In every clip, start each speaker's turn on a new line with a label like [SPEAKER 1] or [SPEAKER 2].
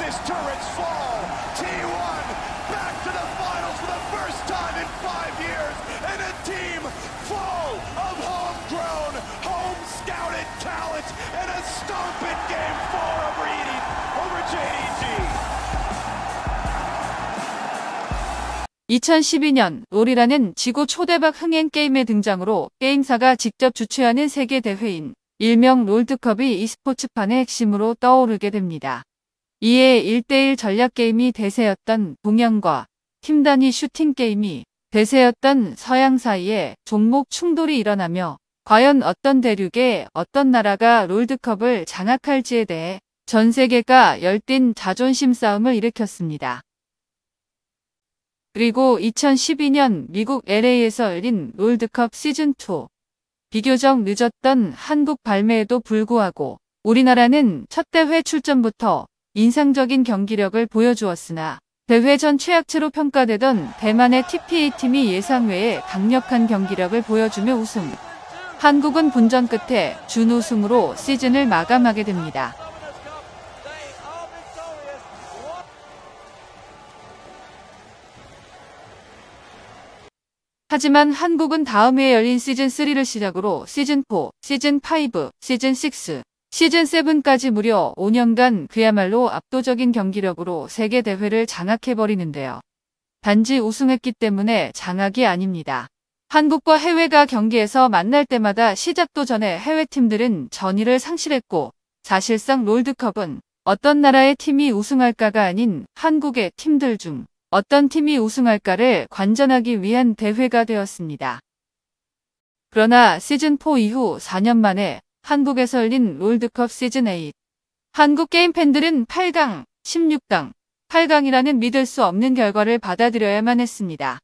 [SPEAKER 1] This turret's fall. T1 back to the finals for the first time in 5 years, and a team full of homegrown, home-scouted talent, and a stomping Game 4 over JDG.
[SPEAKER 2] 2012년 롤이라는 지구 초대박 흥행 게임의 등장으로 게임사가 직접 주최하는 세계 대회인 일명 롤드컵이 e스포츠판의 핵심으로 떠오르게 됩니다. 이에 1대1 전략 게임이 대세였던 동양과 팀 단위 슈팅 게임이 대세였던 서양 사이에 종목 충돌이 일어나며 과연 어떤 대륙의 어떤 나라가 롤드컵을 장악할지에 대해 전 세계가 열띤 자존심 싸움을 일으켰습니다. 그리고 2012년 미국 LA에서 열린 롤드컵 시즌2. 비교적 늦었던 한국 발매에도 불구하고 우리나라는 첫 대회 출전부터 인상적인 경기력을 보여주었으나 대회 전 최악체로 평가되던 대만의 TPA팀이 예상 외의 강력한 경기력을 보여주며 우승. 한국은 분전 끝에 준우승으로 시즌을 마감하게 됩니다. 하지만 한국은 다음 해에 열린 시즌3를 시작으로 시즌4, 시즌5, 시즌6, 시즌7까지 무려 5년간 그야말로 압도적인 경기력으로 세계 대회를 장악해버리는데요. 단지 우승했기 때문에 장악이 아닙니다. 한국과 해외가 경기에서 만날 때마다 시작도 전에 해외팀들은 전의를 상실했고 사실상 롤드컵은 어떤 나라의 팀이 우승할까가 아닌 한국의 팀들 중 어떤 팀이 우승할까를 관전하기 위한 대회가 되었습니다. 그러나 시즌4 이후 4년 만에 한국에서 열린 롤드컵 시즌8. 한국 게임 팬들은 8강, 16강, 8강이라는 믿을 수 없는 결과를 받아들여야만 했습니다.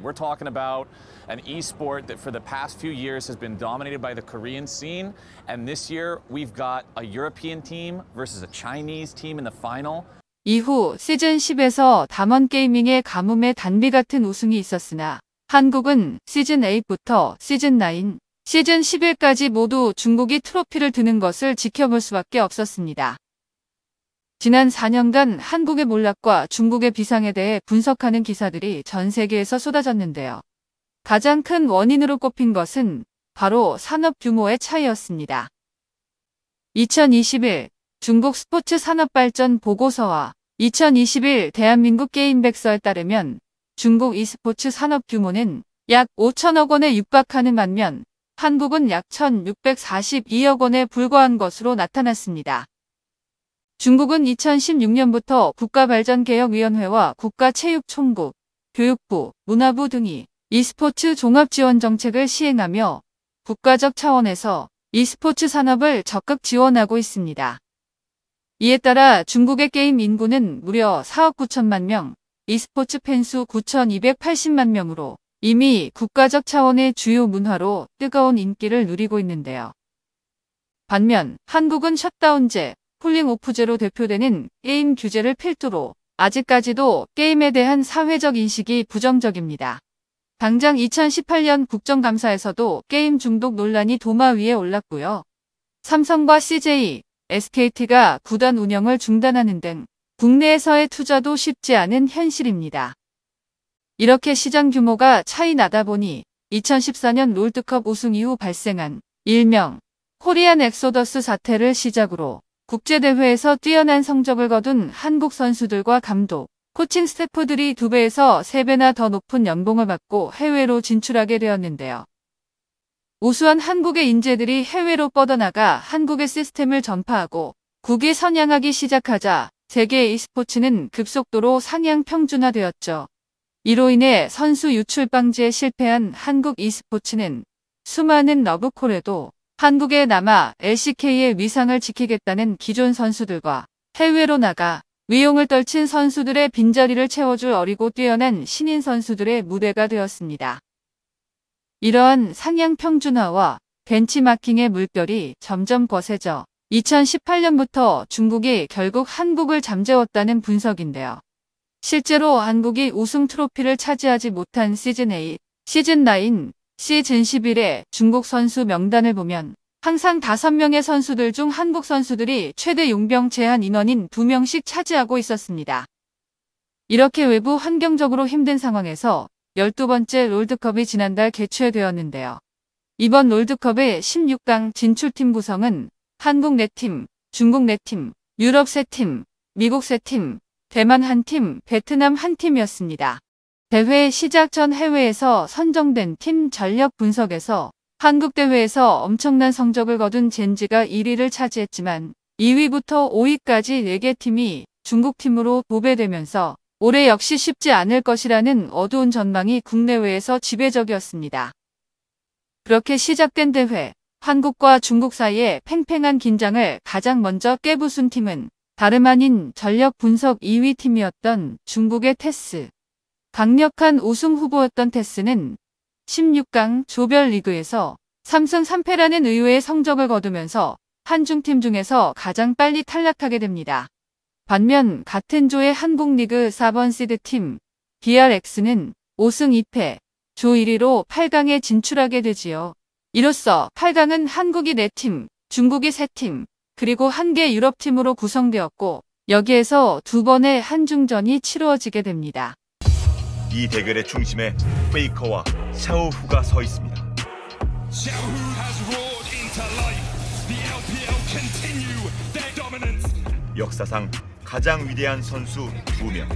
[SPEAKER 3] We're talking about an esport that for the past few years has been dominated by the Korean scene, and this year we've got a European team versus a Chinese team in the final.
[SPEAKER 2] 이후 시즌 10에서 담원 게이밍의 가뭄의 단비 같은 우승이 있었으나 한국은 시즌 8부터 시즌 9, 시즌 11까지 모두 중국이 트로피를 드는 것을 지켜볼 수밖에 없었습니다. 지난 4년간 한국의 몰락과 중국의 비상에 대해 분석하는 기사들이 전 세계에서 쏟아졌는데요. 가장 큰 원인으로 꼽힌 것은 바로 산업 규모의 차이였습니다. 2021 중국 스포츠 산업 발전 보고서와 2021 대한민국 게임 백서에 따르면 중국 e스포츠 산업 규모는 약 5천억 원에 육박하는 반면 한국은 약 1,642억 원에 불과한 것으로 나타났습니다. 중국은 2016년부터 국가발전개혁위원회와 국가체육총국, 교육부, 문화부 등이 e스포츠 종합지원 정책을 시행하며 국가적 차원에서 e스포츠 산업을 적극 지원하고 있습니다. 이에 따라 중국의 게임 인구는 무려 4억 9천만 명, e스포츠 팬수 9,280만 명으로 이미 국가적 차원의 주요 문화로 뜨거운 인기를 누리고 있는데요. 반면 한국은 셧다운제, 쿨링오프제로 대표되는 게임 규제를 필두로 아직까지도 게임에 대한 사회적 인식이 부정적입니다. 당장 2018년 국정감사에서도 게임 중독 논란이 도마 위에 올랐고요. 삼성과 CJ, SKT가 구단 운영을 중단하는 등 국내에서의 투자도 쉽지 않은 현실입니다. 이렇게 시장 규모가 차이 나다 보니 2014년 롤드컵 우승 이후 발생한 일명 코리안 엑소더스 사태를 시작으로 국제대회에서 뛰어난 성적을 거둔 한국 선수들과 감독, 코칭 스태프들이 2배에서 3배나 더 높은 연봉을 받고 해외로 진출하게 되었는데요. 우수한 한국의 인재들이 해외로 뻗어나가 한국의 시스템을 전파하고 국위 선양하기 시작하자 세계 e스포츠는 급속도로 상향 평준화되었죠. 이로 인해 선수 유출 방지에 실패한 한국 e스포츠는 수많은 러브콜에도 한국에 남아 LCK의 위상을 지키겠다는 기존 선수들과 해외로 나가 위용을 떨친 선수들의 빈자리를 채워줄 어리고 뛰어난 신인 선수들의 무대가 되었습니다. 이러한 상향 평준화와 벤치마킹의 물결이 점점 거세져 2018년부터 중국이 결국 한국을 잠재웠다는 분석인데요. 실제로 한국이 우승 트로피를 차지하지 못한 시즌8, 시즌9, 시즌11의 중국 선수 명단을 보면 항상 5명의 선수들 중 한국 선수들이 최대 용병 제한 인원인 2명씩 차지하고 있었습니다. 이렇게 외부 환경적으로 힘든 상황에서 12번째 롤드컵이 지난달 개최되었는데요. 이번 롤드컵의 16강 진출팀 구성은 한국 4팀, 중국 4팀, 유럽 3팀, 미국 3팀, 대만 1팀, 베트남 1팀이었습니다. 대회 시작 전 해외에서 선정된 팀 전력 분석에서 한국 대회에서 엄청난 성적을 거둔 젠지가 1위를 차지했지만 2위부터 5위까지 4개 팀이 중국 팀으로 도배되면서 올해 역시 쉽지 않을 것이라는 어두운 전망이 국내외에서 지배적이었습니다. 그렇게 시작된 대회, 한국과 중국 사이의 팽팽한 긴장을 가장 먼저 깨부순 팀은 다름 아닌 전력 분석 2위 팀이었던 중국의 테스. 강력한 우승 후보였던 테스는 16강 조별리그에서 3승 3패라는 의외의 성적을 거두면서 한중팀 중에서 가장 빨리 탈락하게 됩니다. 반면 같은 조의 한국리그 4번 시드팀 BRX는 5승 2패, 조 1위로 8강에 진출하게 되지요. 이로써 8강은 한국이 4팀, 중국이 3팀, 그리고 1개 유럽팀으로 구성되었고 여기에서 2번의 한중전이 치루어지게 됩니다.
[SPEAKER 4] 이 대결의 중심에 페이커와 샤오후가 서 있습니다. 역사상 가장 위대한 선수 2명.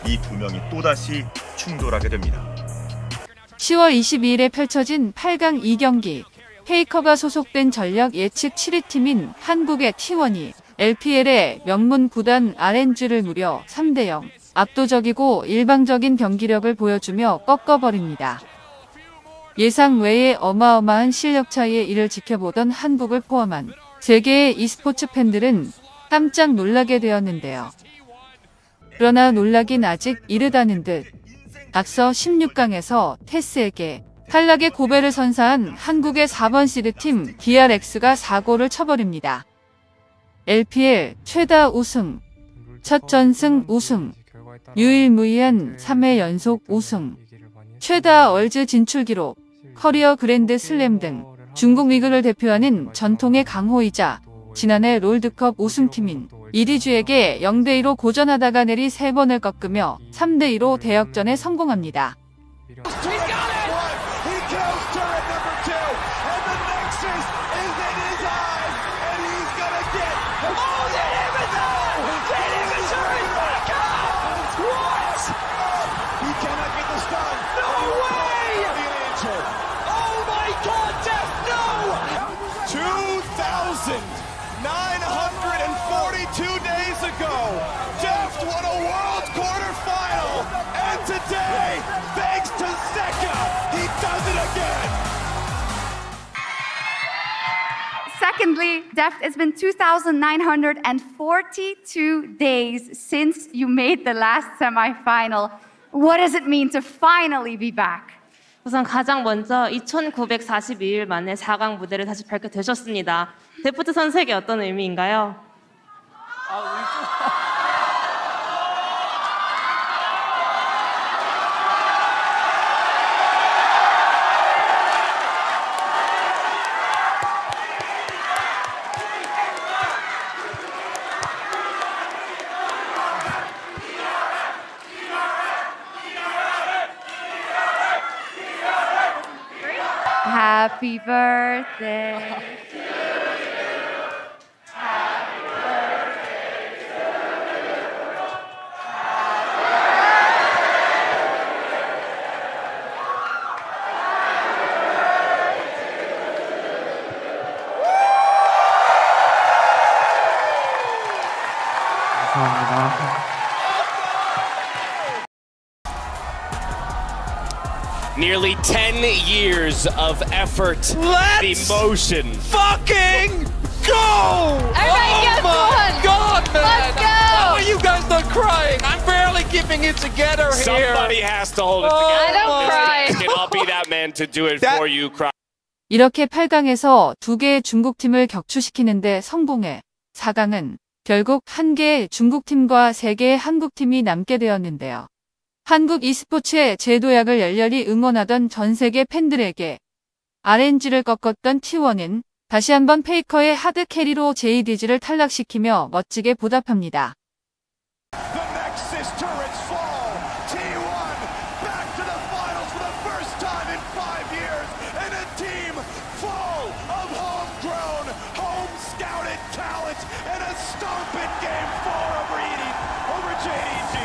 [SPEAKER 4] 이 2명이 또다시 충돌하게 됩니다.
[SPEAKER 2] 10월 22일에 펼쳐진 8강 2경기. 페이커가 소속된 전력 예측 7위 팀인 한국의 T1이 LPL의 명문 구단 RNG를 무려 3대0 압도적이고 일방적인 경기력을 보여주며 꺾어버립니다. 예상 외의 어마어마한 실력 차이에 이를 지켜보던 한국을 포함한 세계의 e스포츠 팬들은 깜짝 놀라게 되었는데요. 그러나 놀라긴 아직 이르다는 듯 앞서 16강에서 테스에게 탈락의 고배를 선사한 한국의 4번 시드팀 BRX가 4골을 쳐버립니다. LPL 최다 우승, 첫 전승 우승, 유일무이한 3회 연속 우승, 최다 월즈 진출 기록, 커리어 그랜드 슬램 등 중국 리그를 대표하는 전통의 강호이자 지난해 롤드컵 우승팀인 이디주에게 0대2로 고전하다가 내리 3번을 꺾으며 3대2로 대역전에 성공합니다.
[SPEAKER 5] Secondly, Deft, it's been 2,942 days since you made the last semifinal. What does it mean to finally be back?
[SPEAKER 6] 우선 가장 먼저 2,942일 만에 4강 무대를 다시 밟게 되셨습니다. 데프트 선수에게 어떤 의미인가요?
[SPEAKER 5] Happy birthday.
[SPEAKER 7] Nearly 10 years of effort, emotion.
[SPEAKER 1] Fucking go!
[SPEAKER 5] Everybody
[SPEAKER 1] Oh my God, man!
[SPEAKER 5] Let's go!
[SPEAKER 1] How are you guys not crying? I'm barely keeping it together here.
[SPEAKER 7] Somebody has to hold it
[SPEAKER 1] Oh,
[SPEAKER 7] together.
[SPEAKER 5] I don't cry.
[SPEAKER 7] And I'll be that man to do it for you. Cry.
[SPEAKER 2] 이렇게 8강에서 2개의 중국 팀을 격추시키는데 성공해 4강은 결국 1개의 중국팀과 3개의 한국팀이 남게 되었는데요. 한국 e스포츠의 재도약을 열렬히 응원하던 전 세계 팬들에게 RNG를 꺾었던 T1은 다시 한번 페이커의 하드 캐리로 JDG를 탈락시키며 멋지게 보답합니다.
[SPEAKER 1] The Nexus turrets fall. T1 back to the finals for the first time in 5 years, and a team full of homegrown, home-scouted talent, and a stomping Game 4 over JDG.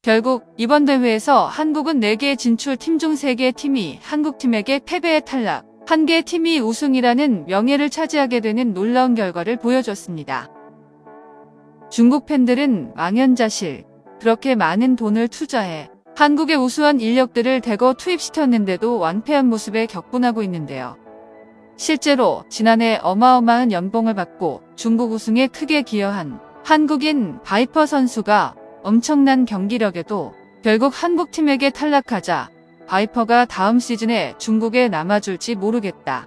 [SPEAKER 2] 결국 이번 대회에서 한국은 4개 진출 팀 중 3개의 팀이 한국팀에게 패배에 탈락, 1개의 팀이 우승이라는 명예를 차지하게 되는 놀라운 결과를 보여줬습니다. 중국 팬들은 망연자실, 그렇게 많은 돈을 투자해 한국의 우수한 인력들을 대거 투입시켰는데도 완패한 모습에 격분하고 있는데요. 실제로 지난해 어마어마한 연봉을 받고 중국 우승에 크게 기여한 한국인 바이퍼 선수가 엄청난 경기력에도 결국 한국팀에게 탈락하자 바이퍼가 다음 시즌에 중국에 남아줄지 모르겠다.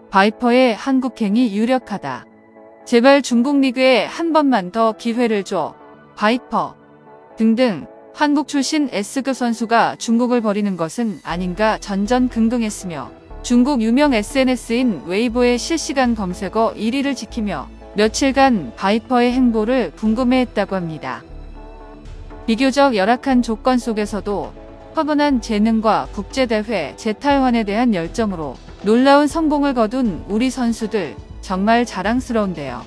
[SPEAKER 2] 바이퍼의 한국행이 유력하다. 제발 중국 리그에 한 번만 더 기회를 줘. 바이퍼. 등등 한국 출신 S급 선수가 중국을 버리는 것은 아닌가 전전긍긍했으며 중국 유명 SNS인 웨이보의 실시간 검색어 1위를 지키며 며칠간 바이퍼의 행보를 궁금해했다고 합니다. 비교적 열악한 조건 속에서도 허분한 재능과 국제대회 재탈환에 대한 열정으로 놀라운 성공을 거둔 우리 선수들 정말 자랑스러운데요.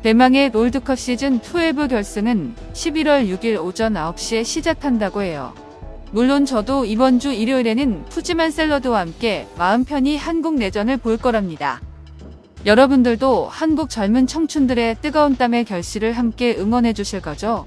[SPEAKER 2] 대망의 롤드컵 시즌 12 결승은 11월 6일 오전 9시에 시작한다고 해요. 물론 저도 이번 주 일요일에는 푸짐한 샐러드와 함께 마음 편히 한국 내전을 볼 거랍니다. 여러분들도 한국 젊은 청춘들의 뜨거운 땀의 결실을 함께 응원해 주실 거죠?